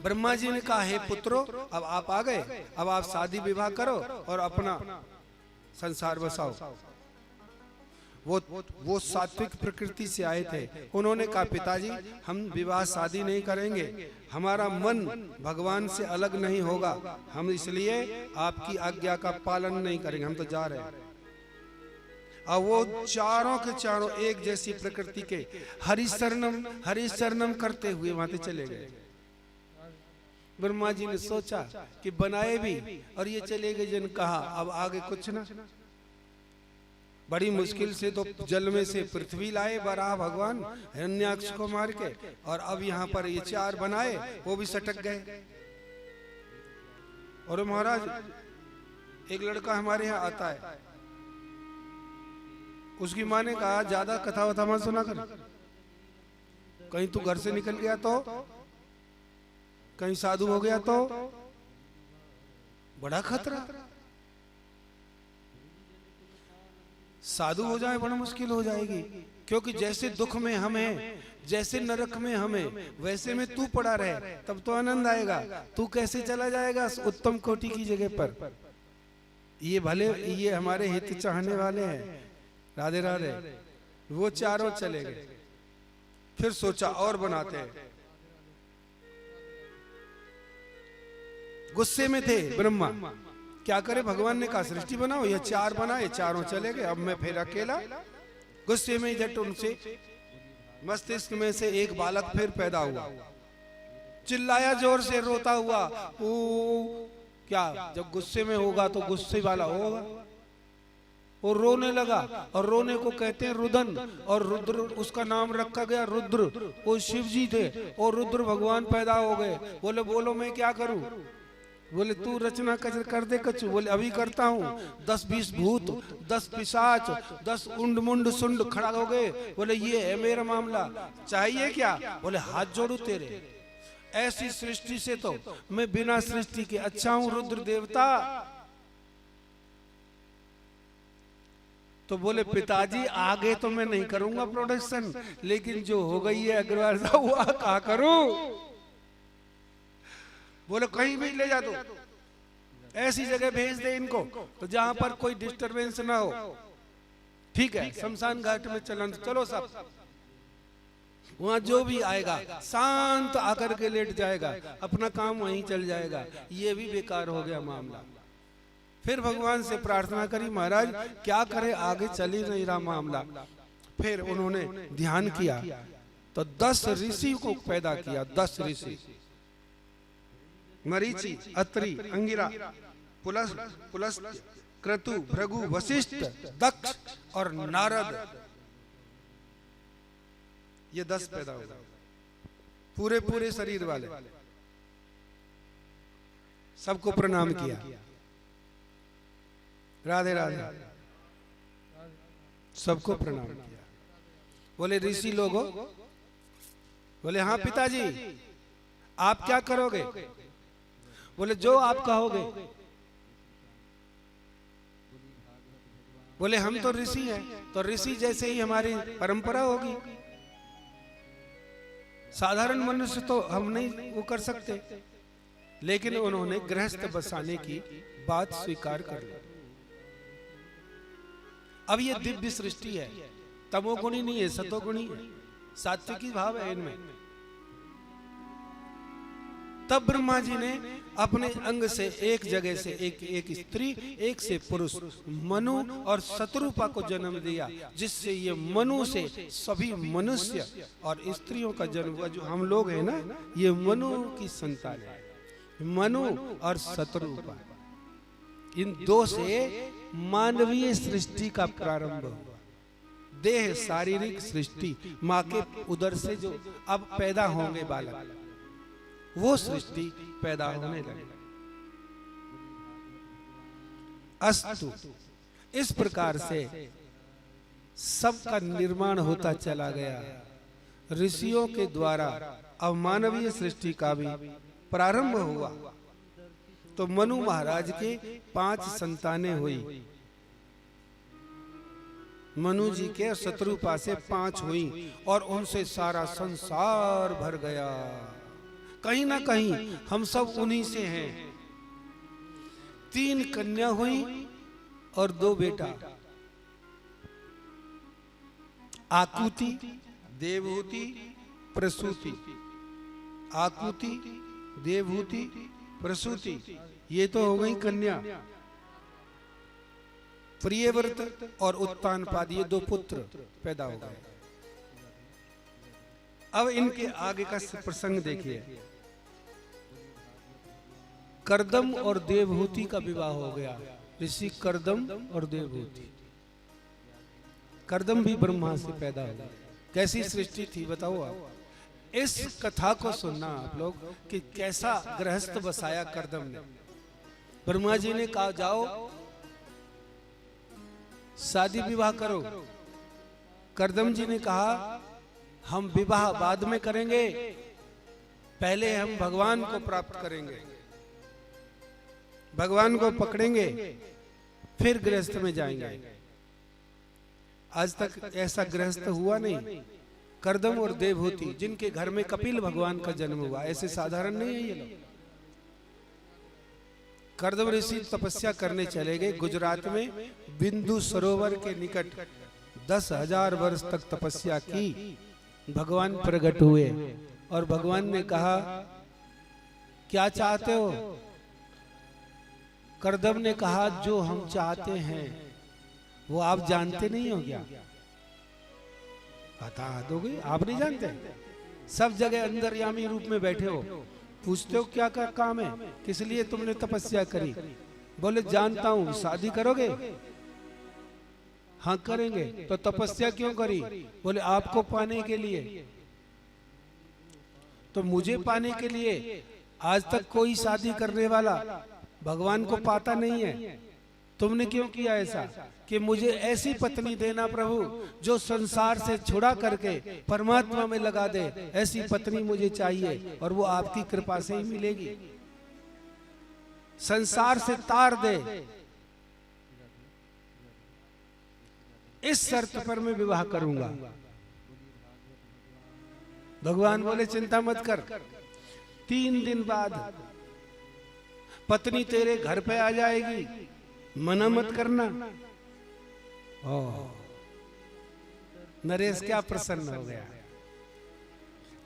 ब्रह्मा जी ने कहा, हे पुत्रो, अब आप आ गए, अब आप शादी विवाह करो और अपना संसार बसाओ। वो सात्विक प्रकृति से आए थे। उन्होंने कहा, पिताजी हम विवाह शादी नहीं करेंगे, हमारा मन भगवान से अलग नहीं होगा, हम इसलिए आपकी आज्ञा का पालन नहीं करेंगे, हम तो जा रहे हैं। अब वो चारों के चारों एक जैसी प्रकृति के हरि शरणम करते हुए वहां से चले गए। ब्रह्मा जी ने सोचा कि बनाए भी और ये चले गए। जिन कहा अब आगे कुछ ना, बड़ी मुश्किल से तो जल में से पृथ्वी लाए वराह भगवान हिरण्याक्ष को मार के, और अब यहाँ पर ये चार बनाए, वो भी सटक गए। और महाराज एक लड़का हमारे यहाँ आता है, उसकी माँ ने कहा, ज्यादा कथा वथा मत सुना कर, कहीं तू घर से निकल गया तो, कहीं साधु हो गया तो बड़ा खतरा, साधु हो जाए बड़ा मुश्किल हो जाएगी। क्योंकि जैसे दुख में हम हैं, जैसे नरक में हमें, वैसे में तू पड़ा रहे तब तो आनंद आएगा। तू कैसे चला जाएगा उत्तम कोटि की जगह पर? ये भले ये हमारे हित चाहने वाले हैं। राधे राधे। वो चारों चले गए। फिर सोचा और बनाते हैं। गुस्से में थे ब्रह्मा, क्या करे? भगवान ने कहा सृष्टि बनाओ, ये चार बनाए, चारों चले गए, अब मैं फिर अकेला। गुस्से में झट उनसे मस्तिष्क में से एक बालक फिर पैदा हुआ, चिल्लाया जोर से, रोता हुआ, ओ क्या? जब गुस्से में होगा तो गुस्से वाला होगा। और रोने लगा, और रोने को कहते हैं रुदन, और रुद्र उसका नाम रखा गया रुद्र। वो शिव जी थे और रुद्र भगवान पैदा हो गए। बोले बोलो मैं क्या करूं? बोले तू रचना कर दे कछु। बोले अभी करता हूँ। 10-20 भूत, 10 पिशाच, 10 उंड मुंड सुंड खड़ा हो गए। बोले ये है मेरा मामला, चाहिए क्या? बोले हाथ जोड़ू तेरे, ऐसी सृष्टि से तो मैं बिना सृष्टि के अच्छा हूँ रुद्र देवता। तो बोले पिताजी आगे तो मैं नहीं करूंगा प्रोडक्शन, लेकिन जो हो गई है अग्रवाल साहब वो क्या करूं? बोले कहीं भी ले जा दो, ऐसी जगह भेज दे इनको तो जहां पर कोई डिस्टरबेंस ना हो। ठीक है, शमशान घाट में चलन, चलो सब, वहां जो भी आएगा शांत आकर के लेट जाएगा, अपना काम वहीं चल जाएगा। ये भी बेकार हो गया मामला। फिर भगवान से प्रार्थना करी, महाराज क्या करे, आगे चल ही नहीं रहा मामला। फिर उन्होंने ध्यान किया तो 10 ऋषि को पैदा किया। 10 ऋषि, मरीचि, अत्रि, अंगिरा, पुलस्त्य, क्रतु, भृगु, वशिष्ठ, दक्ष और नारद। ये 10 पैदा हो गए, पूरे पूरे शरीर वाले। सबको प्रणाम किया। राधे राधे। सबको प्रणाम किया। बोले ऋषि लोगों, बोले हाँ पिताजी आप क्या करोगे? बोले जो आप कहोगे। बोले हम तो ऋषि हैं, तो ऋषि जैसे ही हमारी परंपरा होगी, साधारण मनुष्य तो हम नहीं वो कर सकते। लेकिन उन्होंने गृहस्थ बसाने की बात स्वीकार कर ली। अब ये दिव्य सृष्टि है, तमोगुणी नहीं है, सतोगुणी है, सात्विकी भाव है इनमें। तब ब्रह्मा जी ने अपने अंग से एक जगह से एक स्त्री, एक से पुरुष, मनु और शत्रुपा को जन्म दिया, जिससे ये मनु से सभी मनुष्य और स्त्रियों का जन्म हुआ। जो हम लोग हैं ना, ये मनु की संतान है, मनु और शत्रुपा। इन दो से मानवीय सृष्टि का प्रारंभ हुआ। देह शारीरिक सृष्टि, माँ के उदर से जो अब पैदा होंगे बालक, वो सृष्टि पैदा होने लगी। अस्तु, इस प्रकार से सबका निर्माण होता चला गया। ऋषियों के द्वारा अब मानवीय सृष्टि का भी प्रारंभ हुआ। तो मनु महाराज के 5 संतानें हुई। मनु जी के शत्रुपा से 5 हुई और उनसे सारा संसार भर गया। कहीं ना कहीं हम सब उन्हीं से हैं। 3 कन्या हुई और 2 बेटा, आकुति, देवहूति, प्रसूति। आकुति, देवहूति, प्रसूति, ये तो हो गई कन्या। प्रियव्रत और उत्तानपाद, ये 2 पुत्र पैदा हो गए। अब इनके आगे का प्रसंग देखिए। कर्दम और देवहूति का विवाह हो गया। ऋषि कर्दम और देवहूति। कर्दम भी ब्रह्मा से पैदा हुआ। कैसी सृष्टि थी बताओ आप। इस कथा को सुनना आप लोग कि कैसा गृहस्थ बसाया कर्दम ने। ब्रह्मा जी ने कहा जाओ शादी विवाह करो। कर्दम जी ने कहा हम विवाह बाद में करेंगे, पहले हम भगवान को प्राप्त करेंगे, भगवान को पकड़ेंगे, फिर गृहस्थ में जाएंगे। आज तक ऐसा गृहस्थ हुआ नहीं। कर्दम और देवहूति जिनके घर में कपिल भगवान का जन्म हुआ, ऐसे साधारण नहीं है ये लोग। कर्दम ऋषि तपस्या करने चले गए गुजरात में बिंदु सरोवर के निकट। 10,000 वर्ष तक तपस्या की। भगवान प्रकट हुए और भगवान ने कहा क्या चाहते हो। कर्दम ने कहा जो हम चाहते हैं वो आप जानते नहीं हो क्या। बता दोगे, आप नहीं जानते। सब जगह अंतर्यामी रूप में बैठे हो, पूछते हो क्या का काम है, किस लिए तुमने तपस्या करी। बोले जानता हूं। शादी करोगे। हाँ करेंगे। तो तपस्या क्यों करी। बोले आपको पाने के लिए। तो मुझे पाने के लिए। आज तक कोई शादी करने वाला भगवान को पाता नहीं है। तुमने क्यों किया ऐसा कि मुझे ऐसी पत्नी देना प्रभु जो संसार से छुड़ा करके परमात्मा में लगा दे। ऐसी पत्नी मुझे चाहिए और वो आपकी कृपा से ही मिलेगी। संसार से तार दे, इस शर्त पर मैं विवाह करूंगा। भगवान बोले चिंता मत कर। 3 दिन बाद पत्नी तेरे घर पे आ जाएगी, मना मत करना। नरेश क्या प्रसन्न हो गया।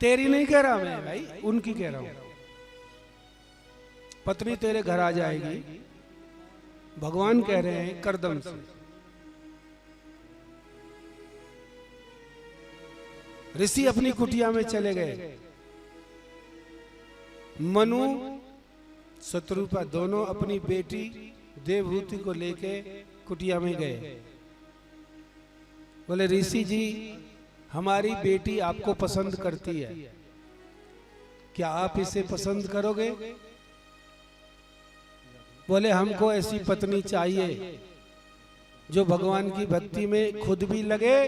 तेरी नहीं कह रहा मैं भाई, उनकी कह रहा हूं। पत्नी तेरे घर आ जाएगी। भगवान कह रहे हैं कर्दम से। ऋषि अपनी कुटिया में चले गए। मनु शत्रुपा दोनों अपनी बेटी देवहूति को लेके कुटिया में गए। बोले ऋषि जी हमारी बेटी आपको पसंद करती है, क्या आप इसे पसंद करोगे। बोले हमको ऐसी पत्नी चाहिए जो भगवान की भक्ति में खुद भी लगे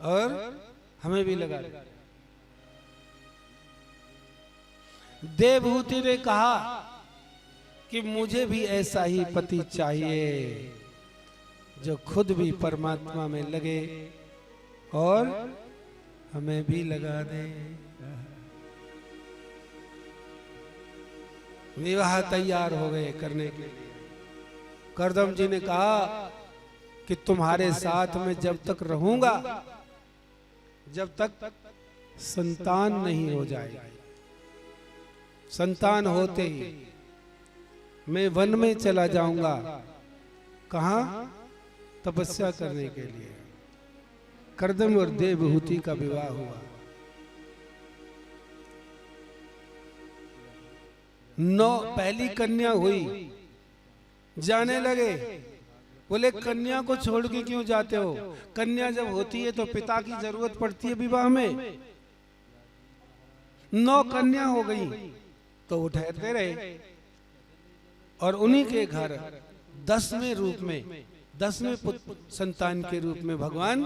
और हमें भी लगा। देवहूति ने कहा कि मुझे भी ऐसा ही पति चाहिए जो खुद भी परमात्मा में लगे और हमें भी लगा दे। विवाह तैयार हो गए करने के लिए। कर्दम जी ने कहा कि तुम्हारे साथ में जब तक रहूंगा जब तक संतान नहीं हो जाए। संतान होते ही मैं वन में चला जाऊंगा। कहां। तपस्या करने के लिए। कर्दम और देवहूति का विवाह हुआ। 9 पहली कन्या हुई। जाने लगे। बोले कन्या को छोड़ के क्यों जाते हो। कन्या जब होती है तो पिता की जरूरत पड़ती है विवाह में। 9 कन्या हो गई तो वो ठहरते रहे और उन्हीं के घर 10वें रूप में 10वें पुत्र संतान के रूप में भगवान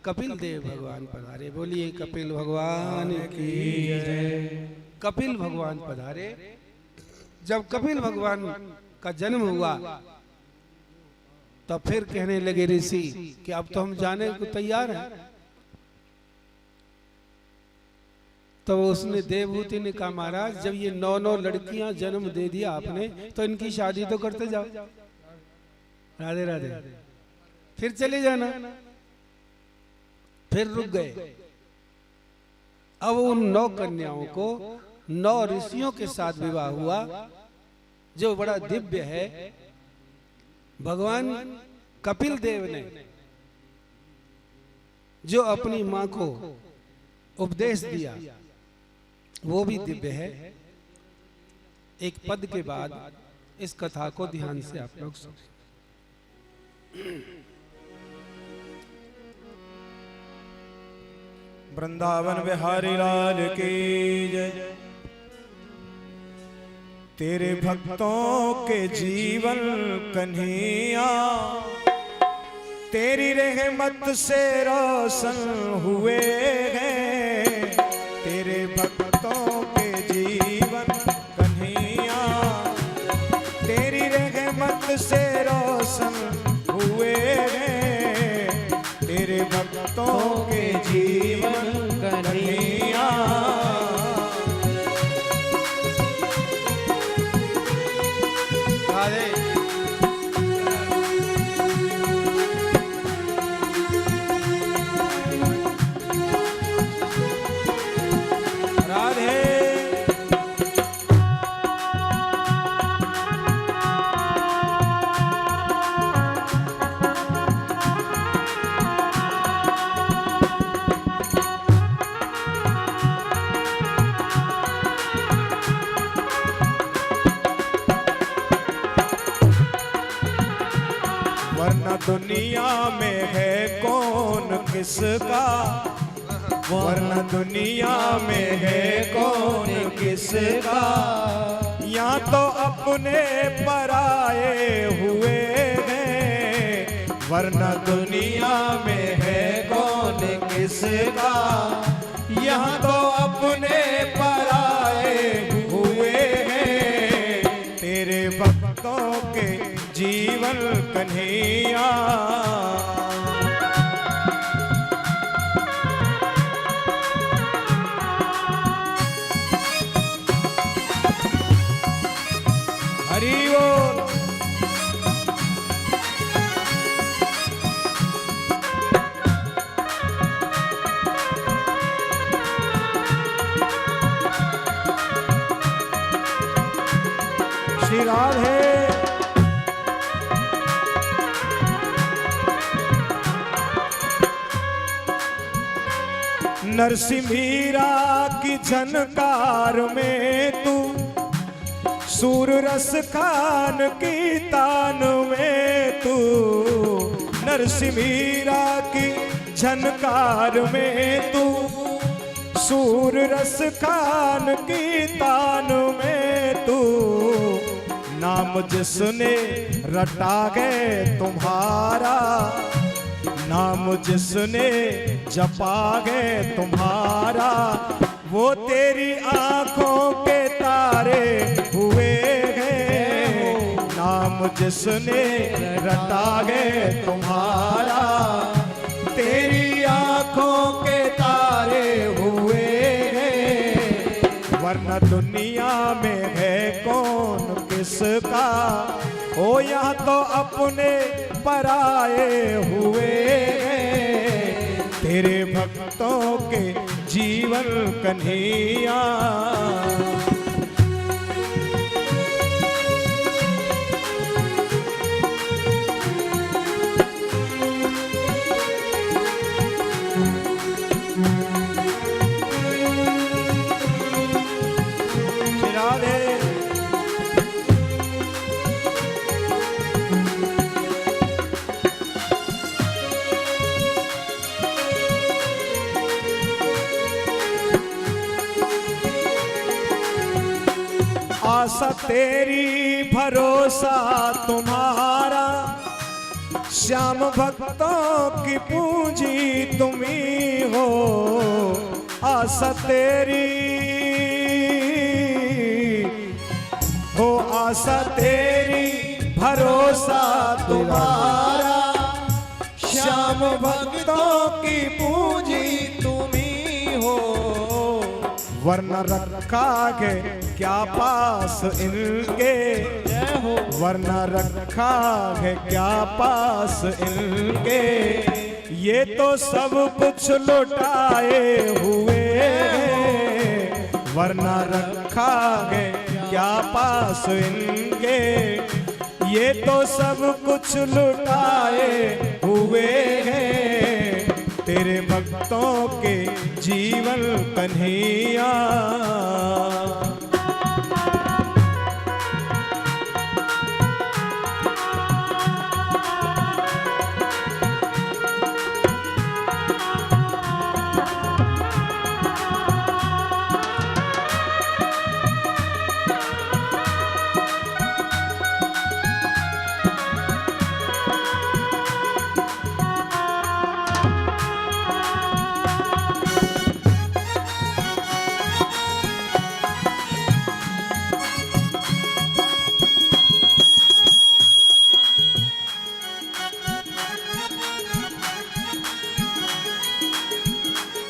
कपिल देव भगवान पधारे। बोलिए कपिल भगवान की जय। कपिल भगवान पधारे। जब कपिल भगवान का जन्म हुआ तो फिर कहने लगे ऋषि कि अब तो हम जाने को तैयार हैं। तो उसने देवभूति ने कहा महाराज जब ये 9 लड़कियां जन्म दे दिया आपने तो इनकी शादी तो करते जाओ। राधे राधे। फिर चले जाना। फिर रुक गए। अब उन 9 कन्याओं को 9 ऋषियों के साथ विवाह हुआ जो बड़ा दिव्य है। भगवान कपिल देव ने जो अपनी मां को उपदेश दिया वो भी दिव्य है। एक पद के बाद इस कथा को ध्यान से आप लोग सुनें। वृंदावन बिहारी लाल की जय। तेरे भक्तों के जीवन कन्हैया तेरी रहमत से रोशन हुए हैं। तेरे भक्तों के जीवन कन्हैया तेरी रहमत से रोशन हुए हैं। तेरे भक्तों के जीवन कन्हैया। वरना दुनिया में है कौन किसका, वरना दुनिया में है कौन किसका। यहाँ तो अपने पराए हुए हैं। वरना दुनिया में है कौन किसका। यहाँ तो अपने पराए हुए हैं। तेरे भक्तों के जीवन कन्हैया। हरि बोल। श्री राधे। नरसिम्हीरा की झनकार में तू, सूर रस खान की तान में तू। नरसिम्हीरा की झनकार में तू, सूर रस खान की तान में तू। नाम जिसने रटा गए तुम्हारा, नाम जिसने जपा गए तुम्हारा। वो तेरी आंखों के तारे हुए हैं। नाम जिसने रटा गए तुम्हारा, तेरी आंखों के तारे हुए हैं। वरना दुनिया में है कौन किसका। ओ यहाँ तो अपने पराए हुए हैं। तेरे भक्तों के जीवन कन्हैया। राधे। आशा तेरी भरोसा तुम्हारा, श्याम भक्तों की पूंजी तुम ही हो। आशा तेरी हो, आशा तेरी भरोसा तुम्हारा। श्याम भक्तों की पूंजी तुम ही हो। वरना रखा है क्या पास इनके, वरना रखा है क्या पास इनके, ये तो सब कुछ लुटाए हुए, वरना रखा है क्या पास इनके, ये तो सब कुछ लुटाए हुए हैं, तेरे भक्तों के जीवन कन्हैया।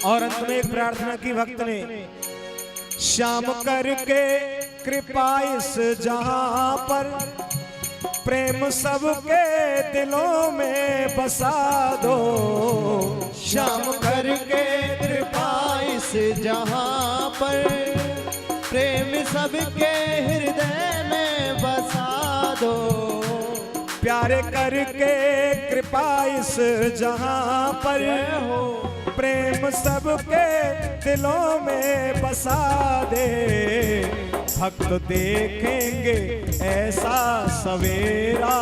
और अंत में एक प्रार्थना की भक्त ने, श्याम करके कृपा इस जहां पर, प्रेम सबके दिलों में बसा दो, श्याम करके कृपा इस जहां पर, प्रेम सबके हृदय में बसा दो, प्यारे करके कृपा इस जहां पर, प्रेम सबके दिलों में बसा दे, भक्त देखेंगे ऐसा सवेरा,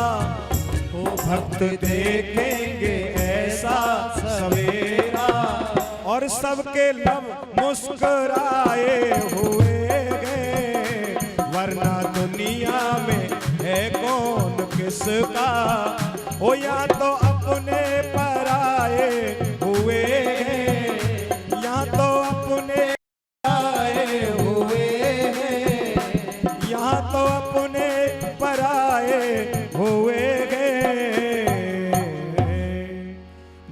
ओ भक्त देखेंगे ऐसा सवेरा, और सबके लब मुस्कुराए हुए हैं, वरना दुनिया में है कौन किसका, ओ या तो अपने पराए हुए, या तो अपने आए हुए, या तो अपने पराए हुए हैं।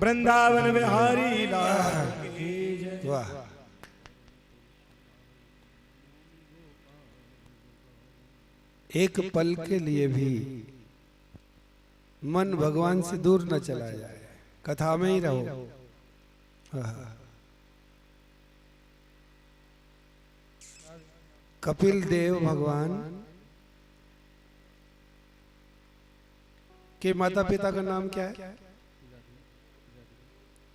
वृंदावन बिहारी लाल की जय। वाह। एक पल के लिए भी मन भगवान से दूर न चला जाए, कथा में ही रहो। कपिल देव भगवान के माता पिता का नाम क्या है?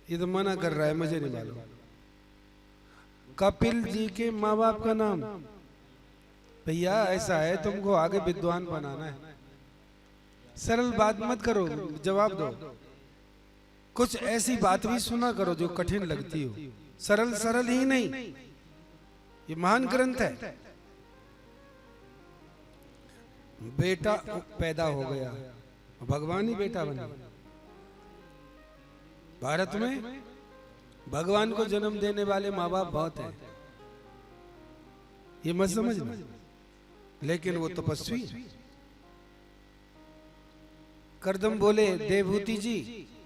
ये तो मना कर रहा है, मुझे नहीं मालूम। कपिल जी के माँ बाप का नाम, भैया ऐसा है, तुमको आगे विद्वान बनाना है, सरल बात मत करो, जवाब दो। कुछ ऐसी बात भी सुना करो जो कठिन लगती हो, सरल सरल ही नहीं। ये महान ग्रंथ है। बेटा पैदा हो गया, भगवान ही बेटा बन गया। भारत में भगवान को जन्म देने वाले माँ बाप बहुत हैं, ये मत समझना, लेकिन वो तपस्वी है। करदम बोले, देवहूति जी,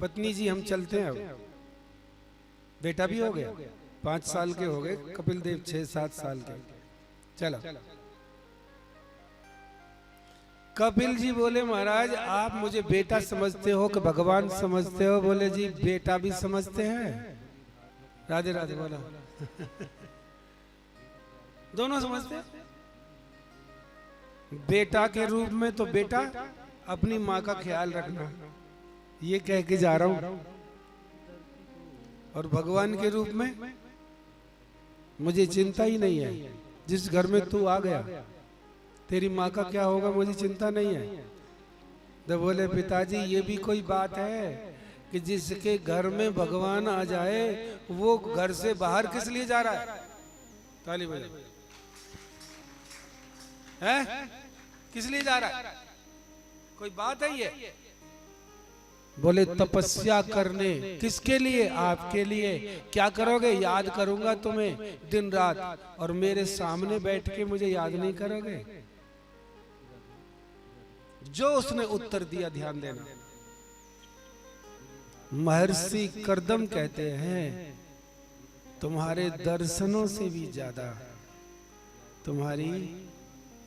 पत्नी जी, हम चलते हैं। अब बेटा भी हो गया, 5 साल के हो गए, कपिल देव 6-7 साल के। चलो, कपिल जी बोले, महाराज आप मुझे बेटा समझते हो कि भगवान समझते हो? बोले जी, बेटा भी समझते हैं। राधे राधे बोला। दोनों समझते हैं। बेटा के रूप में तो बेटा अपनी माँ का ख्याल रखना, ये कह के जा रहा हूं, और भगवान के रूप में मुझे चिंता ही नहीं है। जिस घर में तू आ गया, तेरी माँ का क्या होगा मुझे चिंता नहीं है। तो बोले, पिताजी ये भी कोई बात है कि जिसके घर में भगवान आ जाए वो घर से बाहर किस लिए जा रहा है? ताली बजाओ। है किस लिए जा रहा है? कोई बात है ये? बोले, तपस्या करने। किसके लिए? आपके लिए। क्या करोगे? याद करूंगा तुम्हें दिन रात, और मेरे सामने बैठ के मुझे याद नहीं करोगे? जो उसने उत्तर दिया, ध्यान देना। महर्षि करदम कहते हैं, तुम्हारे दर्शनों से भी ज्यादा तुम्हारी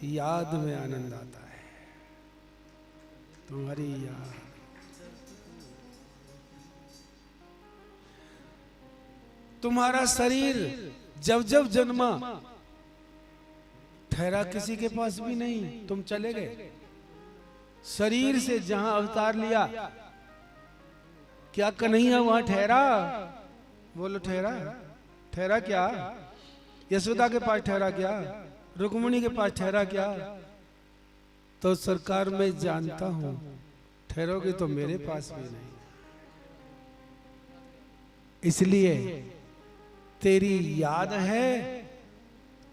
याद में आनंद आता है, तुम्हारी याद। तुम्हारा शरीर जब जब जन्मा ठहरा किसी के पास भी नहीं, तुम चले गए। शरीर से जहां अवतार लिया, क्या कन्हैया वहां ठहरा? बोलो ठहरा? ठहरा क्या? यशोदा के पास ठहरा क्या? रुक्मिणी के पास ठहरा क्या? तो सरकार मैं जानता हूं ठहरोगे तो मेरे पास भी नहीं, इसलिए तेरी याद है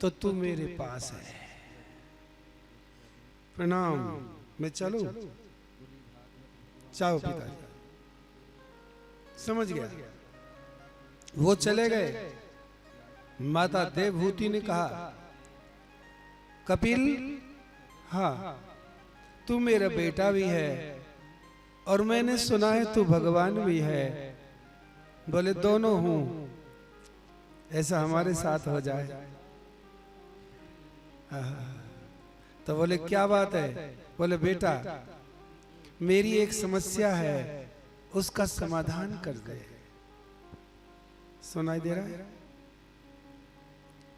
तो तू मेरे पास है। प्रणाम, मैं चलूं? चाहो पिताजी। समझ गया। वो चले गए। माता देवहूति ने कहा, कपिल, हाँ तू मेरा बेटा भी है और मैंने सुना है तू भगवान भी है। बोले दोनों हूं, ऐसा हमारे साथ हो जाए। तो बोले क्या बात है? बोले बेटा मेरी एक समस्या है, उसका समाधान कर दे। सुनाई दे रहा है?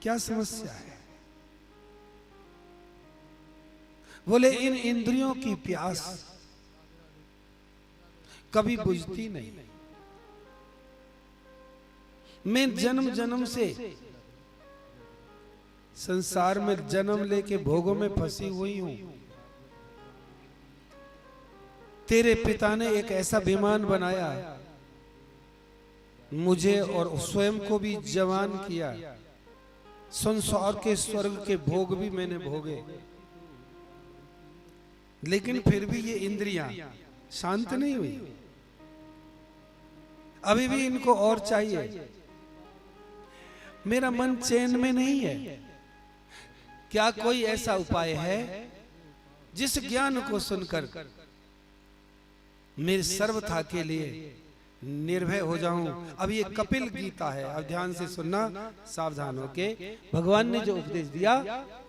क्या समस्या है? बोले इन इंद्रियों की प्यास कभी बुझती नहीं। मैं जन्म जन्म से संसार में जन्म लेके भोगों में फंसी हुई हूं। तेरे पिता ने एक ऐसा विमान बनाया, मुझे और स्वयं को भी जवान किया। संसार के स्वर्ग के भोग भी मैंने भोगे, लेकिन फिर भी ये इंद्रियां शांत नहीं हुई। अभी भी इनको और चाहिए। मेरा मन चैन में नहीं है। क्या कोई ऐसा उपाय है जिस ज्ञान को सुनकर मेरे सर्वथा के लिए निर्भय हो जाऊं? अब ये कपिल गीता है, अब ध्यान से सुनना, सावधान होके। भगवान ने जो उपदेश दिया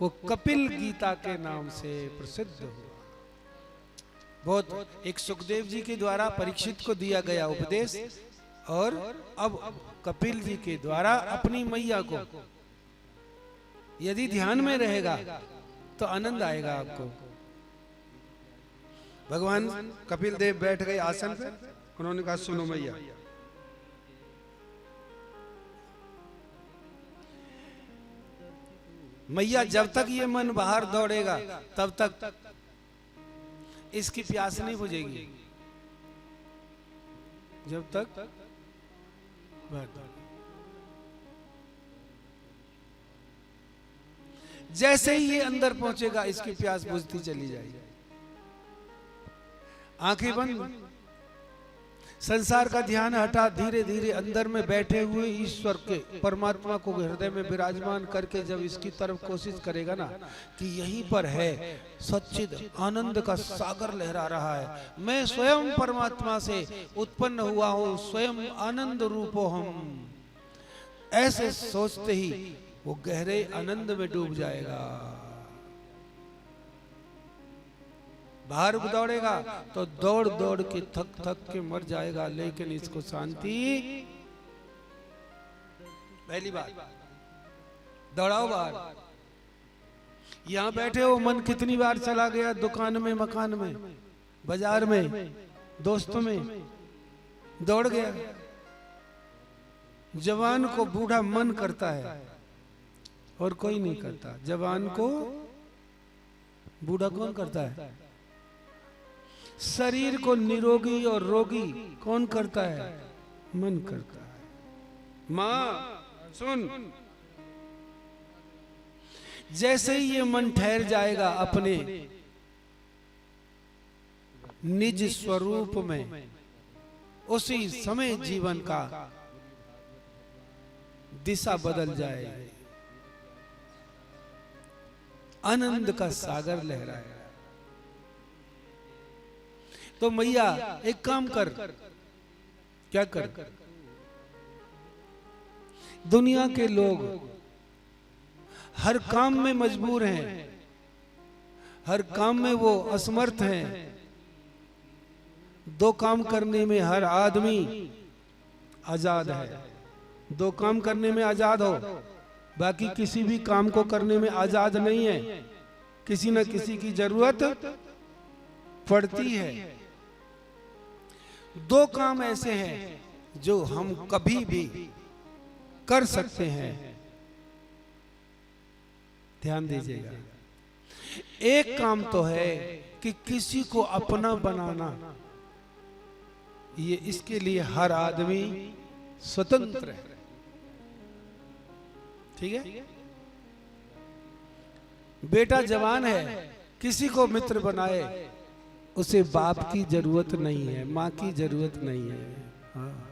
वो कपिल गीता के नाम से प्रसिद्ध हुआ। बहुत एक सुखदेव जी के द्वारा परीक्षित को दिया गया उपदेश, और अब कपिल जी के द्वारा अपनी मैया को। यदि ध्यान में रहेगा तो आनंद आएगा आपको। भगवान कपिल देव बैठ गए आसन पे। उन्होंने कहा सुनो मैया, मैया जब तक ये मन बाहर दौड़ेगा तब तक इसकी प्यास नहीं बुझेगी। जब तक जैसे ही ये अंदर पहुंचेगा इसकी प्यास बुझती चली जाएगी। आंखें बंद, संसार का ध्यान हटा, धीरे धीरे अंदर में बैठे हुए ईश्वर के परमात्मा को हृदय में विराजमान करके जब इसकी तरफ कोशिश करेगा ना कि यहीं पर है सच्चिद आनंद का सागर लहरा रहा है, मैं स्वयं परमात्मा से उत्पन्न हुआ हूं, स्वयं आनंद रूप हो हम, ऐसे सोचते ही वो गहरे आनंद में डूब जाएगा। बाहर दौड़ेगा तो दौड़ दौड़ के थक थक के मर जाएगा, लेकिन इसको शांति। पहली बात, दौड़ाओ बाहर। यहां बैठे हो, मन कितनी बार चला गया दुकान में, मकान में, बाजार में, दोस्तों में, दौड़ गया। जवान को बूढ़ा मन करता है और कोई नहीं करता। जवान को बूढ़ा कौन करता है? शरीर को निरोगी और रोगी कौन करता है? मन करता है। मां सुन, जैसे ही ये मन ठहर जाएगा अपने निज स्वरूप में, उसी समय जीवन का दिशा बदल जाएगी, आनंद का सागर लहराएगा। तो मैया एक काम कर, क्या कर? दुनिया के लोग हर काम में मजबूर हैं, हर काम में वो असमर्थ हैं। दो काम करने में हर आदमी आजाद है। दो काम करने में आजाद हो, बाकी किसी भी काम को करने में आजाद नहीं है। किसी न किसी की जरूरत पड़ती है। दो काम ऐसे हैं जो हम कभी भी कर सकते हैं, ध्यान दीजिएगा। एक काम तो है कि किसी को अपना बनाना, ये इसके लिए हर आदमी स्वतंत्र है, ठीक है। बेटा जवान है, किसी को मित्र बनाए, उसे बाप की जरूरत नहीं है, माँ की जरूरत नहीं है। हाँ।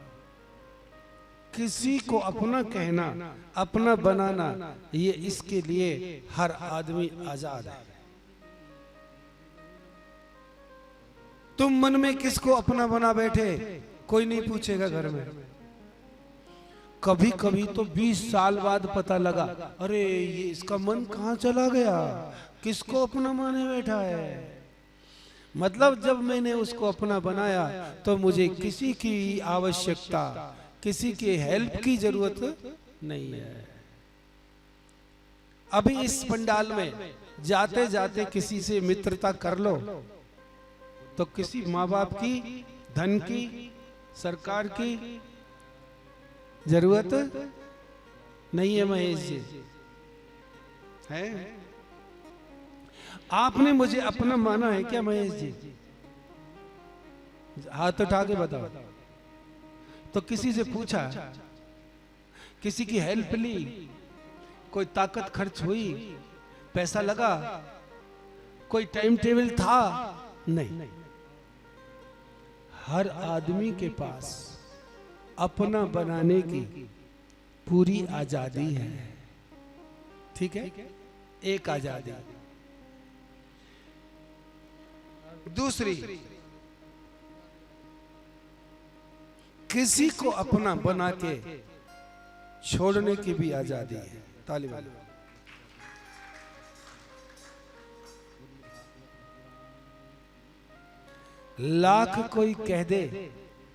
किसी को अपना कहना, अपना बनाना, ये इसके लिए हर आदमी आजाद है। तुम मन में किसको अपना बना बैठे, कोई नहीं पूछेगा घर में। कभी कभी तो 20 साल बाद पता लगा, अरे ये इसका मन कहाँ चला गया, किसको अपना माने बैठा है। मतलब जब मैंने उसको अपना बनाया तो मुझे किसी की आवश्यकता, किसी के हेल्प की जरूरत नहीं है। अभी इस पंडाल में जाते जाते किसी से मित्रता कर लो तो किसी माँ बाप की, धन की, सरकार की जरूरत नहीं है। महेश जी है, आपने मुझे अपना माना है क्या महेश जी? हाथ उठा के बताओ। तो किसी से पूछा, किसी की हेल्प ली, कोई ताकत खर्च हुई, पैसा लगा, कोई टाइम टेबल था? नहीं। हर आदमी के पास अपना बनाने की पूरी आजादी है, ठीक है। एक आजादी। दूसरी, किसी को अपना बना के छोड़ने की भी आजादी है। ताली बजाओ। लाख कोई कह दे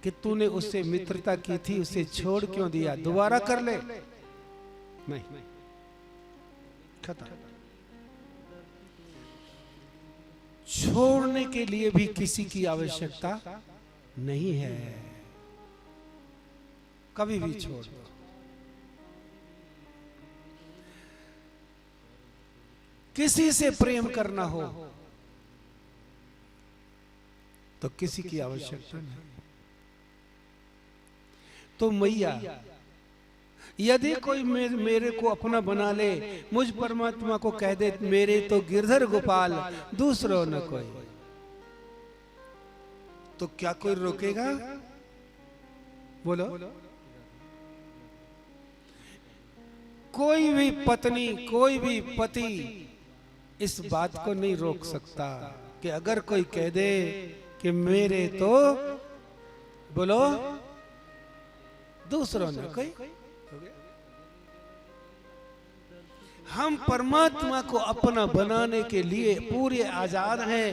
कि तूने उससे मित्रता की थी, उसे छोड़ क्यों दिया, दोबारा कर ले, नहीं, खत्म। छोड़ने के लिए भी किसी की आवश्यकता नहीं है। कभी भी छोड़ दो। किसी से प्रेम करना हो तो किसी की आवश्यकता नहीं। तो मैया, यदि कोई मेरे को अपना बना ले, मुझ परमात्मा को कह दे मेरे तो गिरधर गोपाल, दूसरों न कोई, तो क्या कोई रोकेगा? बोलो। कोई भी पत्नी, कोई भी पति इस बात को नहीं रोक सकता कि अगर कोई कह दे कि मेरे तो, बोलो, दूसरों ने कोई। हम परमात्मा को अपना बनाने के लिए पूरे आजाद हैं।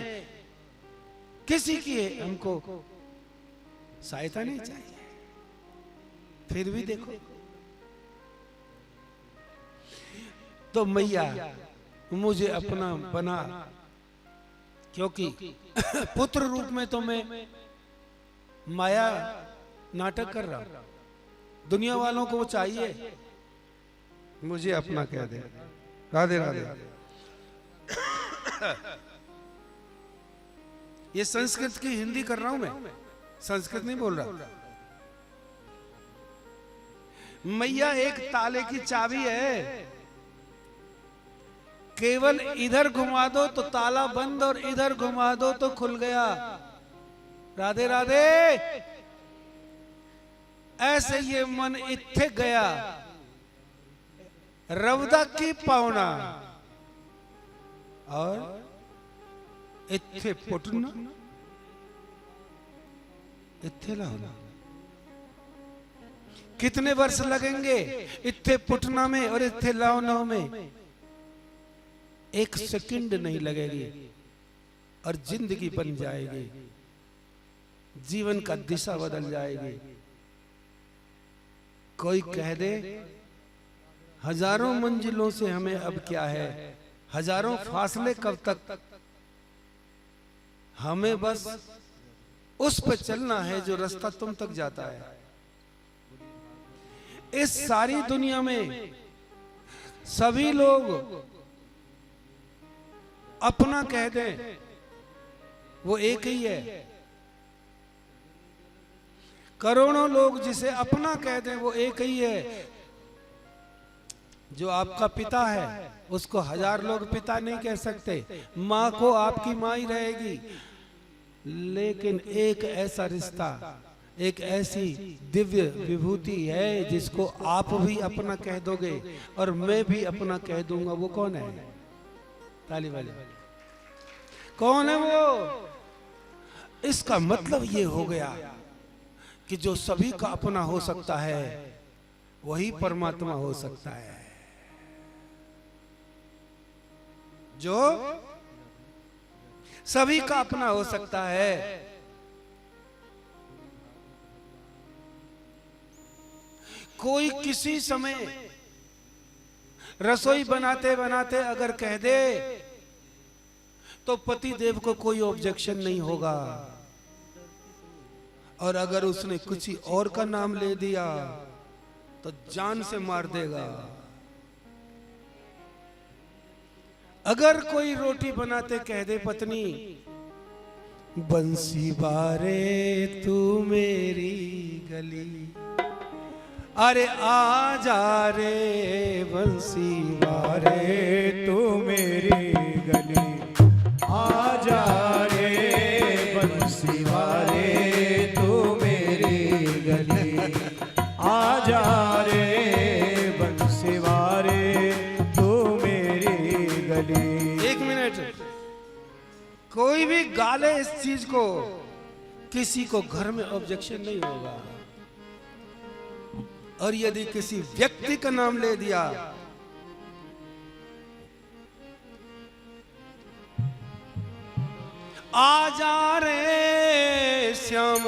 किसी की हमको सहायता नहीं चाहिए। फिर भी देखो, तो मैया मुझे अपना बना, क्योंकि पुत्र रूप में तो मैं माया नाटक कर रहा हूं। दुनिया वालों को वो चाहिए, मुझे अपना कह दे। राधे राधे। ये संस्कृत की हिंदी कर रहा हूं मैं, संस्कृत नहीं बोल रहा। मैया एक ताले की चाबी है, केवल इधर घुमा दो तो ताला बंद और इधर घुमा दो तो खुल गया। राधे राधे। ऐसे ये मन इत्थे गया, रवदा की पावना और इत्थे पुटना, इत्थे लाना। कितने वर्ष लगेंगे इत्थे पुटना में और इत्थे लावना में? एक सेकंड नहीं लगेगी और जिंदगी बन जाएगी, जीवन का दिशा बदल जाएगी। कोई कह दे हजारों मंजिलों से हमें अब क्या है, हजारों फासले कब तक, हमें बस उस पर चलना है जो रास्ता तुम तक जाता है। इस सारी दुनिया में सभी लोग अपना कह दें वो एक ही है, करोड़ों लोग जिसे अपना कह दें वो एक ही है। जो आपका पिता है उसको हजार लोग पिता नहीं कह सकते, माँ को आपकी माँ ही रहेगी, लेकिन एक ऐसा रिश्ता, एक ऐसी दिव्य विभूति है जिसको आप भी अपना कह दोगे और मैं भी अपना कह दूंगा। वो कौन है? ताली वाले कौन है वो? इसका मतलब ये हो गया कि जो सभी का अपना हो सकता है वही परमात्मा हो सकता है। जो सभी का अपना हो सकता है, कोई किसी समय रसोई बनाते बनाते अगर कह दे तो पति देव को कोई ऑब्जेक्शन नहीं होगा, और अगर उसने कुछ ही और का नाम ले दिया तो जान से मार देगा। अगर कोई रोटी बनाते कह दे पत्नी बंसी बारे तू मेरी गली, अरे आ जा रे बंसी बारे तू मेरी गली, आ जा रे बंसी वारे तू मेरी गली, आ जा रे बंसी वारे तू मेरी गली। एक मिनट, कोई भी गाले इस चीज को, किसी को घर में ऑब्जेक्शन नहीं होगा, और यदि किसी व्यक्ति का नाम ले दिया आ जा रे श्याम,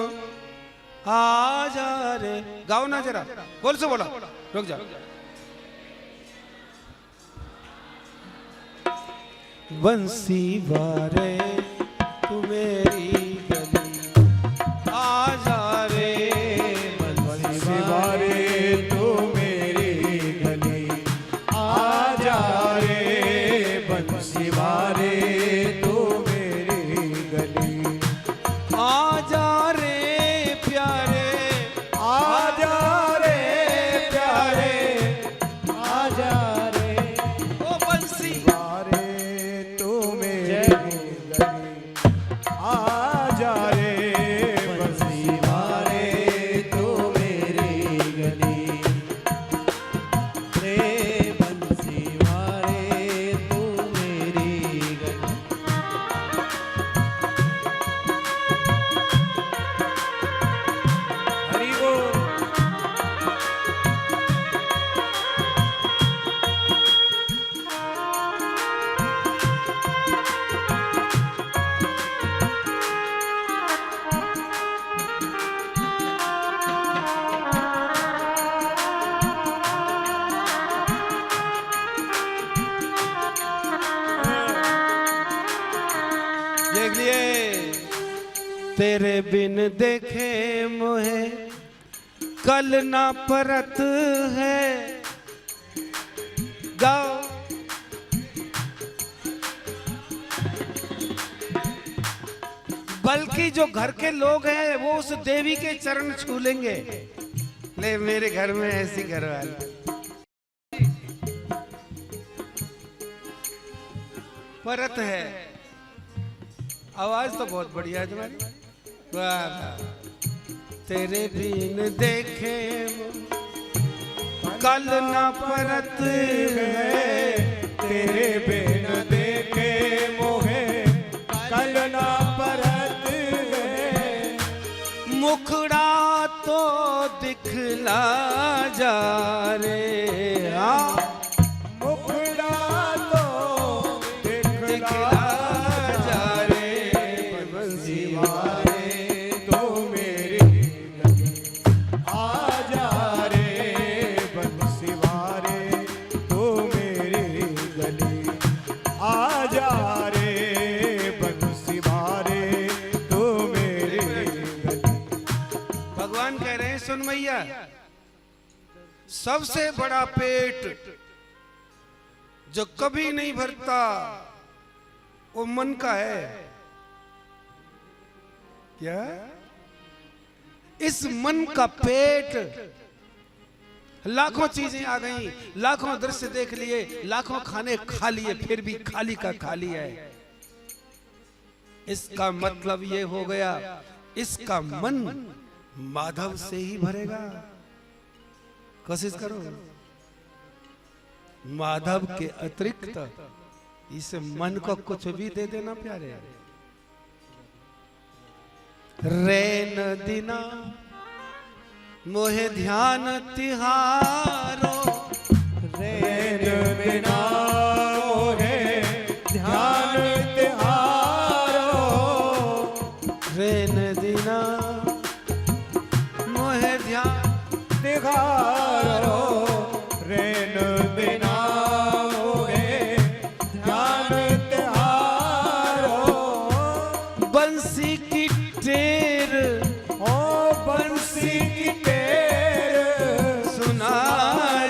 आ जा रे, गाओ ना जरा, बोल से बोला, रुक जा। बंसी बारे तू मेरी गली, आ जा रे बंसी वारे तू मेरी गली, आ जा रे बंसी वारे तू मेरी गली, आ जा रे प्यारे, आ जा रे प्यारे, आ जा रे ओ बंसी वारे तू मेरी गली, आ जा रे बंसी वारे तू मेरी गली, रे बंसी वारे तू मेरी गली। हरि बोल। देख लिए, तेरे बिन देखे मोहे कल ना परत है, गाओ। बल्कि जो घर के लोग हैं वो उस देवी के चरण छू लेंगे। ले मेरे घर में ऐसी घरवाली, परत है। आवाज तो बहुत बढ़िया है तुम्हारी, वाह वाह। तेरे बिन देखे कल ना परत है, तेरे बिन देखे मोहे कल ना परत है, मुखड़ा तो दिखला जा रे, हाँ मुखड़ा तो रे बंसी वारे तू मेरी गली। भगवान कह रहे हैं सुन मैया, सबसे बड़ा पेट जो कभी नहीं भरता वो मन का है। क्या? इस मन का पेट, लाखों चीजें आ गई, लाखों दृश्य देख लिए, लाखों खाने खा लिए, फिर भी खाली का खाली है। इसका मतलब ये हो गया, इसका मन माधव से ही भरेगा। कोशिश करो, माधव के अतिरिक्त इस मन को कुछ भी दे देना प्यारे। रैन दिना मोहे ध्यान तिहारो, रैन बिना मोहे ध्यान तिहारो, रैन दिना मोहे ध्यान तिहारो, रैन बिना मोहे ध्यान तिहारो। बंसी की टेर, ओ बंसी की टेर सुना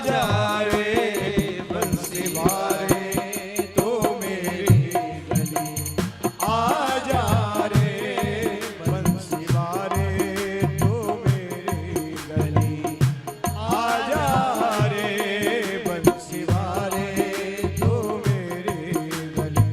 जा रे बंसी वारे तो मेरी गली। आ जा रे बंसी वारे तो मेरी गली। आ जा रे बंसी वारे तो मेरी गली।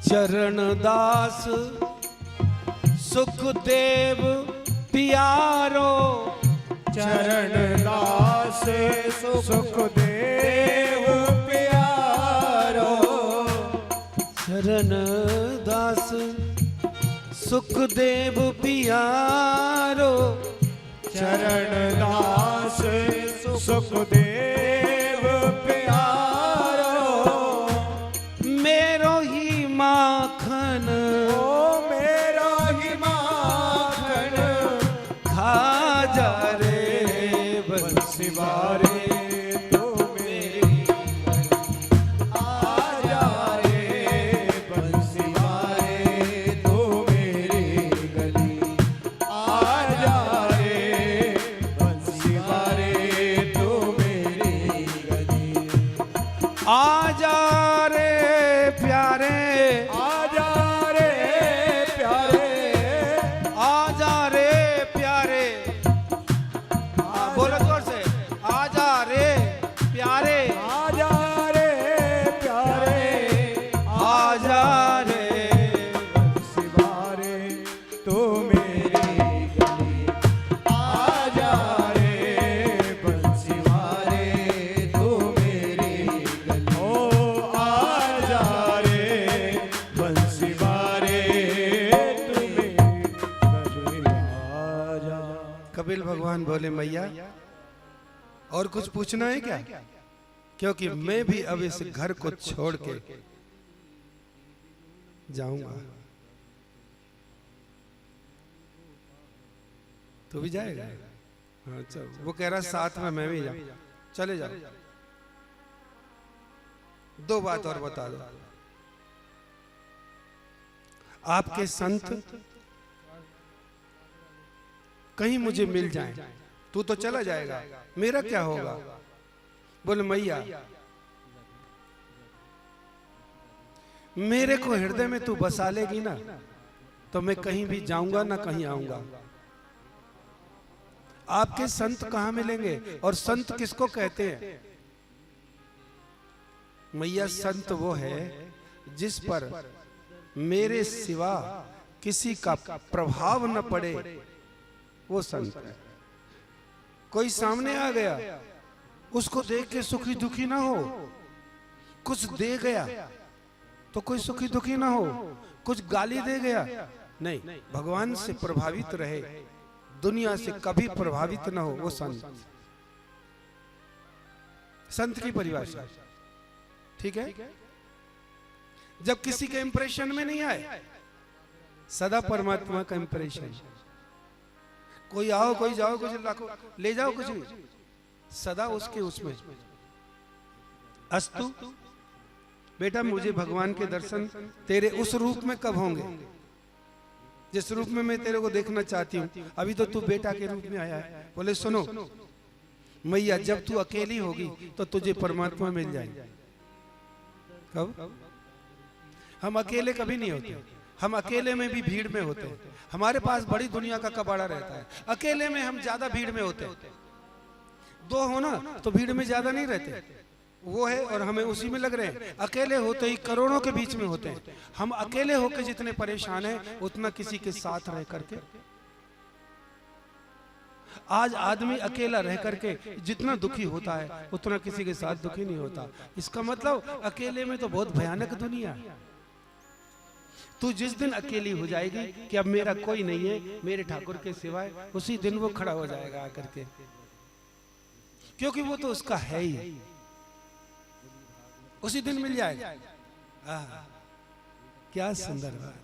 चरण दास सुखदेव पियारो, चरण दास सुखदेव प्यारो। चरण दास सुखदेव पियारो, चरण दास सुखदेव प्यारो। मेरो ही माखन ओ मेरा ही माखन खा जा रे बंसी वारे तो मेरी गली। आ जा रे बंसी वारे तो मेरी गली। आ जा रे बंसी वारे तो मेरी गली। आ जा रे प्यारे, आ जा रे प्यारे, आ जा रे प्यारे, बोलो जोर से, आ जा रे प्यारे, आ जा रे प्यारे, आ जा रे बंसी वारे तो मेरी गली। आ जा रे बंसी वारे तो मेरी गली। ओ आ जा रे बंसी वारे तो मेरी गली। आ जा। कपिल भगवान बोले मैया और कुछ पूछना है क्या? क्योंकि मैं भी अब इस घर को छोड़ के जाऊंगा। तू भी जाएगा? हाँ चल। वो कह रहा साथ में मैं भी जाऊं। चले जाओ। दो बात और बता दो। आपके संत कहीं मुझे मिल जाएं, तू तो चला जाएगा, मेरा क्या होगा? बोले मैया मेरे को हृदय में तू बसा लेगी ना, तो मैं कहीं भी जाऊंगा ना कहीं आऊंगा। आपके संत कहां मिलेंगे? और संत किसको कहते हैं? मैया संत वो है जिस पर मेरे सिवा किसी का प्रभाव न पड़े वो संत है। कोई सामने आ गया, उसको देख के सुखी दुखी ना हो। कुछ दे गया तो कोई सुखी दुखी ना हो, कुछ गाली दे गया नहीं, भगवान से प्रभावित रहे, दुनिया से कभी प्रभावित ना हो, वो संत। संत की परिभाषा, ठीक है। जब किसी के इंप्रेशन में नहीं आए, सदा परमात्मा का इंप्रेशन। कोई आओ कोई जाओ, कुछ लाखों ले जाओ, कुछ भी सदा उसके उसमें। अस्तु बेटा, मुझे भगवान के दर्शन तेरे उस रूप में कब होंगे जिस रूप में मैं तेरे को देखना चाहती हूँ। अभी तो तू बेटा के रूप में आया है। बोले सुनो मैया, जब तू अकेली होगी तो तुझे परमात्मा मिल जाएगा। कब? हम अकेले कभी नहीं होते, हम अकेले में भी भीड़ में होते हैं। हमारे पास बड़ी दुनिया का कबाड़ा रहता है, अकेले में हम ज्यादा भीड़ में होते हैं। दो हो ना तो भीड़ में ज्यादा नहीं रहते, वो है और हमें उसी में लग रहे हैं। अकेले होते ही करोड़ों के बीच में होते हैं। हम अकेले होकर जितने परेशान हैं उतना किसी के साथ रह करके। आज आदमी अकेला रह करके जितना दुखी होता है उतना किसी के साथ दुखी नहीं होता। इसका मतलब अकेले में तो बहुत भयानक दुनिया है। तू जिस दिन अकेली हो जाएगी कि अब मेरा कोई नहीं है मेरे ठाकुर के सिवाय, उसी दिन वो खड़ा हो जाएगा आकर के, क्योंकि वो तो उसका है ही, उसी दिन मिल जाएगा। क्या सुंदर बात है।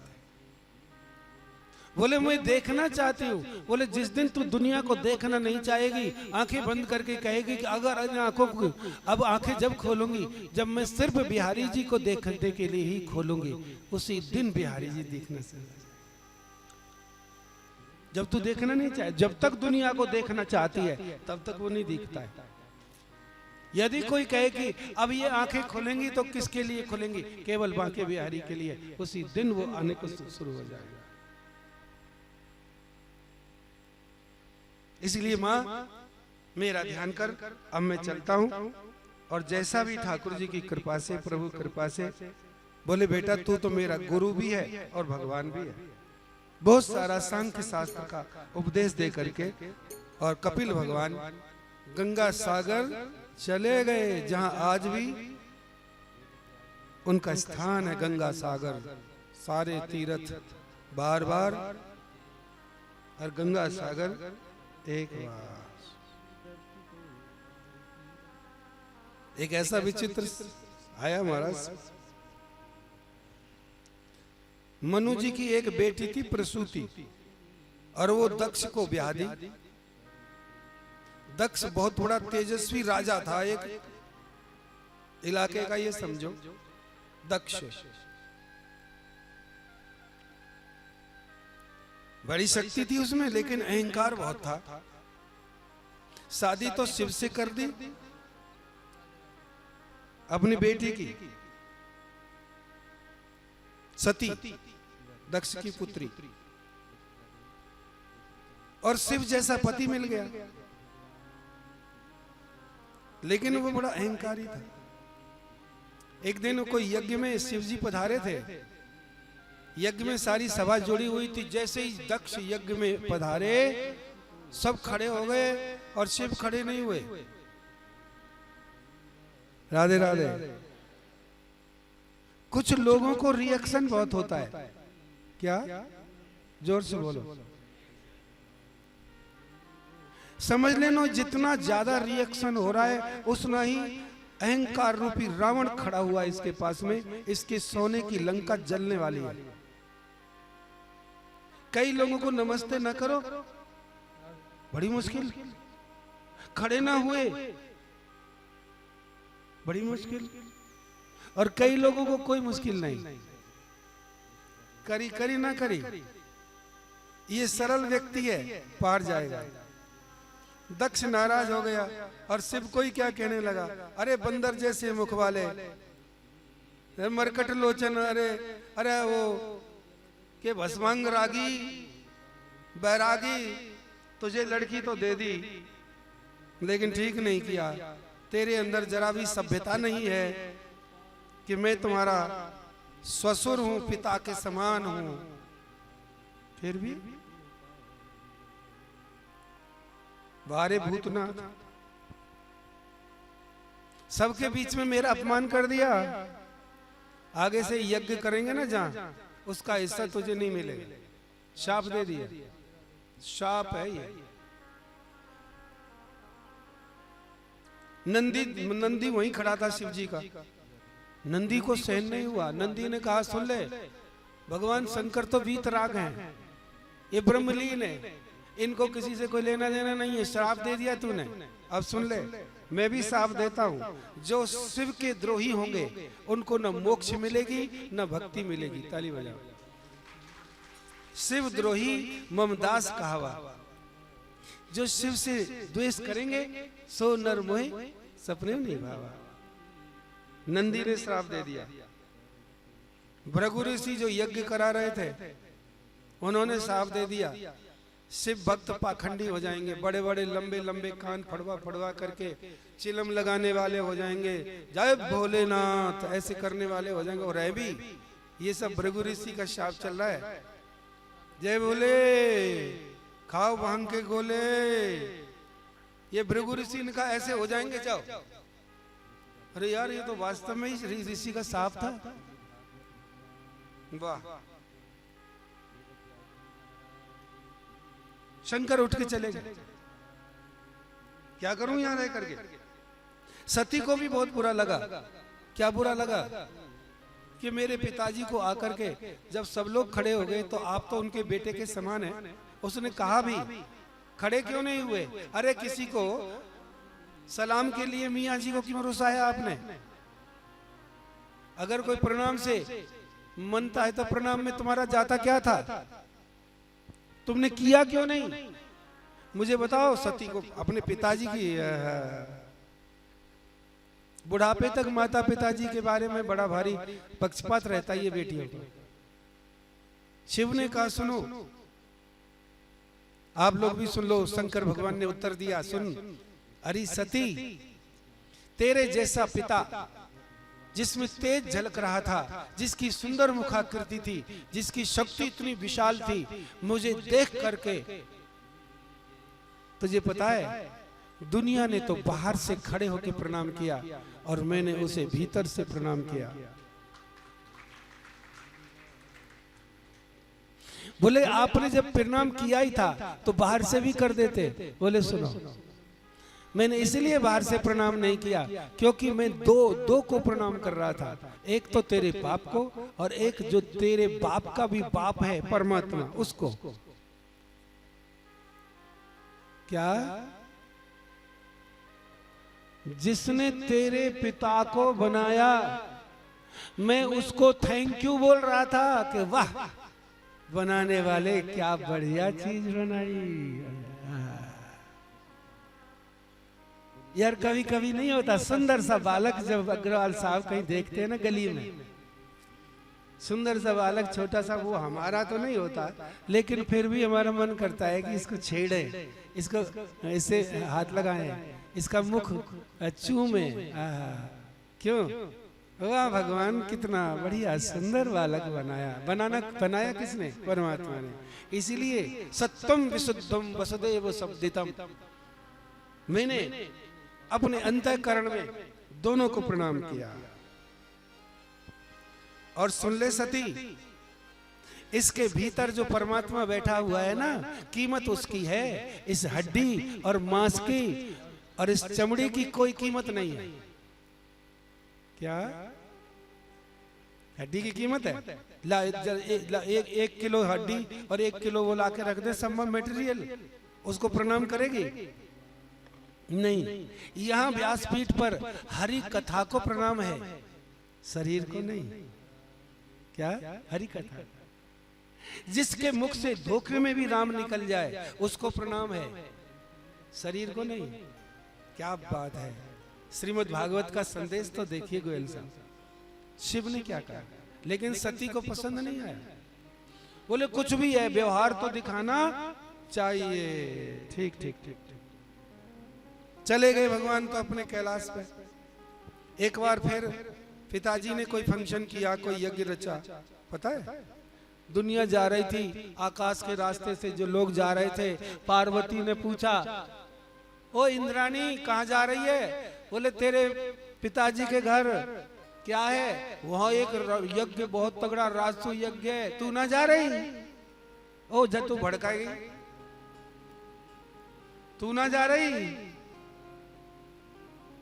बोले मैं देखना चाहती हूँ। बोले जिस दिन तू दुनिया को देखना नहीं चाहेगी, आंखें बंद करके कहेगी कि अगर आंखों को अब आंखें जब खोलूंगी, जब मैं सिर्फ बिहारी जी को देखने के लिए ही खोलूंगी, उसी दिन बिहारी जी दिखने से। जब तू देखना नहीं चाहे, जब तक दुनिया को देखना चाहती है तब तक वो नहीं दिखता है। यदि कोई कहे कि अब ये आंखें खुलेंगी तो किसके लिए खुलेंगी? केवल बांके बिहारी के लिए, उसी दिन वो आने को शुरू हो जाएगा। इसलिए माँ मेरा ध्यान कर, अब मैं चलता हूँ। और जैसा भी ठाकुर जी की कृपा से, प्रभु कृपा से, बोले बेटा तू तो मेरा गुरु भी है और भगवान भी है। बहुत सारा सांख्य शास्त्र का उपदेश दे करके और कपिल भगवान गंगा सागर चले गए, जहां आज भी उनका स्थान है गंगा सागर। सारे तीर्थ बार बार और गंगा सागर एक बार। एक ऐसा विचित्र आया महाराज, मनु जी की एक बेटी थी प्रसूति, और वो दक्ष को ब्याह दी। दक्ष बहुत बड़ा तेजस्वी राजा था एक इलाके का, ये समझो। दक्ष बड़ी शक्ति थी उसमें, लेकिन अहंकार बहुत था। शादी तो शिव से कर दी अपनी बेटी की, सती दक्ष की पुत्री, और शिव जैसा पति मिल गया, लेकिन वो बड़ा अहंकारी था। एक दिन कोई यज्ञ में शिव जी पधारे थे। यज्ञ में सारी सभा जुड़ी हुई थी। जैसे ही दक्ष यज्ञ में पधारे सब खड़े हो गए और शिव खड़े नहीं हुए। राधे राधे। कुछ लोगों को रिएक्शन बहुत होता है। क्या? जोर से बोलो। समझ लेना, जितना ज्यादा रिएक्शन हो रहा है उतना ही अहंकार रूपी रावण खड़ा हुआ है इसके पास में। इसके सोने की लंका जलने वाली है। कई लोगों को नमस्ते न करो, बड़ी मुश्किल। खड़े ना हुए, बड़ी मुश्किल। और कई लोगों को कोई मुश्किल नहीं, करी करी ना करी, ये सरल व्यक्ति है, पार जाएगा। दक्ष नाराज हो गया और शिव को ही क्या कहने लगा, अरे बंदर जैसे मुख वाले, मरकट लोचन, अरे अरे वो के भस्मांग रागी बैरागी, तुझे लड़की तो दे दी लेकिन ठीक नहीं किया। तेरे अंदर जरा भी सभ्यता नहीं है कि मैं तुम्हारा ससुर हूं, पिता के समान हूं। फिर भी बारे भूतनाथ, सबके बीच में मेरा अपमान कर दिया। आगे से यज्ञ करेंगे ना जहां, उसका हिस्सा तुझे नहीं मिलेगा। शाप दे दिया, शाप है ये। नंदी वहीं खड़ा था शिव जी का, नंदी को सहन नहीं हुआ। नंदी ने कहा सुन ले, भगवान शंकर तो वीतराग हैं, ये ब्रह्मलीन है, इनको किसी से कोई लेना देना नहीं है। श्राप दे दिया तूने, अब सुन ले, मैं भी श्राप देता हूं। जो शिव के द्रोही होंगे उनको न मोक्ष मिलेगी न भक्ति मिलेगी। ताली बजाओ। शिव द्रोही ममदास कहावा, जो शिव से द्वेष करेंगे सो नर मोहे सपने नहीं भावा। नंदी ने श्राप दे दिया। भृगु ऋषि जो यज्ञ करा रहे थे उन्होंने श्राप दे दिया, शिव भक्त पाखंडी हो जाएंगे, बड़े बड़े लंबे लंबे कान फड़वा फड़वा करके चिलम लगाने वाले हो जाएंगे, जय भोलेनाथ ऐसे करने वाले हो जाएंगे। और है भी, ये सब भृगु ऋषि का शाप चल रहा है। जय भोले, खाओ भांग के गोले, ये भृगु ऋषि ने कहा ऐसे हो जाएंगे, जाओ। अरे यार, ये तो वास्तव में ही ऋषि का शाप था। वाह। शंकर उठ के चले गए, क्या करूं यहां रह करके। सती को भी बहुत बुरा लगा। क्या बुरा लगा कि मेरे पिताजी को आकर के जब सब लोग खड़े हो गए तो आप तो उनके बेटे के समान हैं। उसने कहा भी, खड़े क्यों नहीं हुए? अरे किसी को सलाम के लिए मियाँ जी को क्यों रुसाया आपने? अगर कोई प्रणाम से मनता है तो प्रणाम में तुम्हारा जाता क्या था? तुमने किया क्यों नहीं? मुझे बताओ। सती को अपने पिताजी की बुढ़ापे तक माता पिताजी के बारे में बड़ा भारी पक्षपात रहता है ये बेटियों को। शिव ने कहा सुनो, आप लोग भी सुन लो। शंकर भगवान ने उत्तर दिया, सुन अरे सती, तेरे जैसा पिता जिसमें तेज झलक रहा था, जिसकी सुंदर मुखाकृति थी, जिसकी शक्ति इतनी विशाल थी, मुझे देख करके तुझे पता है दुनिया ने तो बाहर से खड़े होकर प्रणाम किया और मैंने उसे भीतर से प्रणाम किया। बोले आपने जब प्रणाम किया ही था तो बाहर से भी कर देते। बोले सुनो, मैंने इसलिए बाहर से प्रणाम नहीं किया क्योंकि मैं दो को प्रणाम कर रहा था। एक तो तेरे बाप को और एक जो तेरे बाप का भी बाप है परमात्मा, उसको। क्या? जिसने तेरे पिता को बनाया, मैं उसको थैंक यू बोल रहा था कि वाह बनाने वाले क्या बढ़िया चीज बनाई। यार कभी कभी नहीं होता, सुंदर सा बालक जब अग्रवाल साहब कहीं देखते हैं ना गली में, सुंदर सा बालक छोटा सा, वो हमारा तो नहीं होता लेकिन फिर भी हमारा मन करता है कि इसको छेड़े, इसको ऐसे हाथ लगाएं, इसका मुख चूमे। क्यों? वाह भगवान कितना बढ़िया सुंदर बालक बनाया किसने? परमात्मा ने। इसीलिए सत्यम विशुद्धम वसुदेव शब्दितम, मैंने अपने अंतःकरण में दोनों को प्रणाम किया। और सुन ले सती, इसके भीतर जो परमात्मा बैठा हुआ है ना, कीमत उसकी है। इस हड्डी और मांस की और इस चमड़ी की कोई कीमत नहीं है। क्या? हड्डी की कीमत है? एक किलो हड्डी और 1 किलो वो लाके रख दे सब मटेरियल, उसको प्रणाम करेगी? नहीं। यहाँ व्यासपीठ पर हरि कथा को प्रणाम है, शरीर को नहीं। क्या? हरि कथा। जिसके मुख से धोखे में भी राम निकल जाए उसको प्रणाम है, शरीर को नहीं। क्या बात है। श्रीमद् भागवत का संदेश तो देखिए गोयल साहब, शिव ने क्या कहा। लेकिन सती को पसंद नहीं आया। बोले कुछ भी है, व्यवहार तो दिखाना चाहिए। ठीक ठीक ठीक। चले गए भगवान तो अपने कैलाश पे। एक बार फिर पिताजी ने कोई फंक्शन किया, कोई यज्ञ रचा, पता है? दुनिया जा रही थी आकाश के रास्ते से, जो लोग जा रहे थे, पार्वती ने पूछा, ओ इंद्राणी कहाँ जा रही है? बोले तेरे पिताजी के घर। क्या है? वहां एक यज्ञ बहुत तगड़ा राजसू यज्ञ है, तू ना जा रही? ओ जट्टू भड़काई, तू ना जा रही?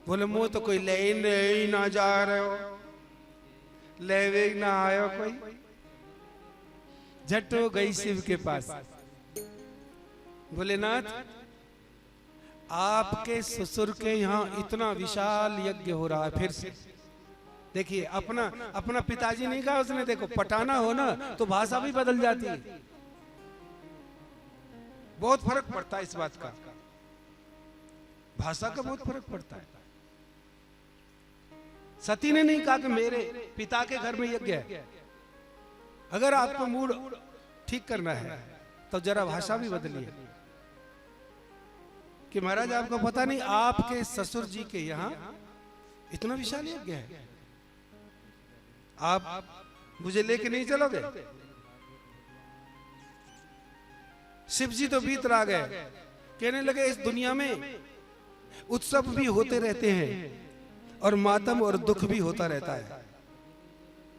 बोले मुँह तो कोई ले ही ना जा रहे हो, लेवे ना आयो कोई। जट्टू गई शिव के पास, भोलेनाथ आपके ससुर के यहाँ इतना विशाल यज्ञ हो रहा है फिर से। देखिए अपना पिताजी नहीं कहा उसने, देखो पटाना हो ना तो भाषा भी बदल जाती है, बहुत फर्क पड़ता है इस बात का, भाषा का बहुत फर्क पड़ता है। सती ने नहीं कहा कि मेरे पिता के घर में यज्ञ है। अगर आपको मूड ठीक करना है तो जरा भाषा भी बदलिए कि महाराज आपको पता नहीं आपके ससुर जी के यहाँ इतना विशाल यज्ञ है, आप मुझे लेके नहीं चलोगे? शिव जी तो भीतर आ गए, कहने लगे इस दुनिया में उत्सव भी होते रहते हैं और मातम और दुख भी होता रहता है,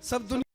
सब दुनिया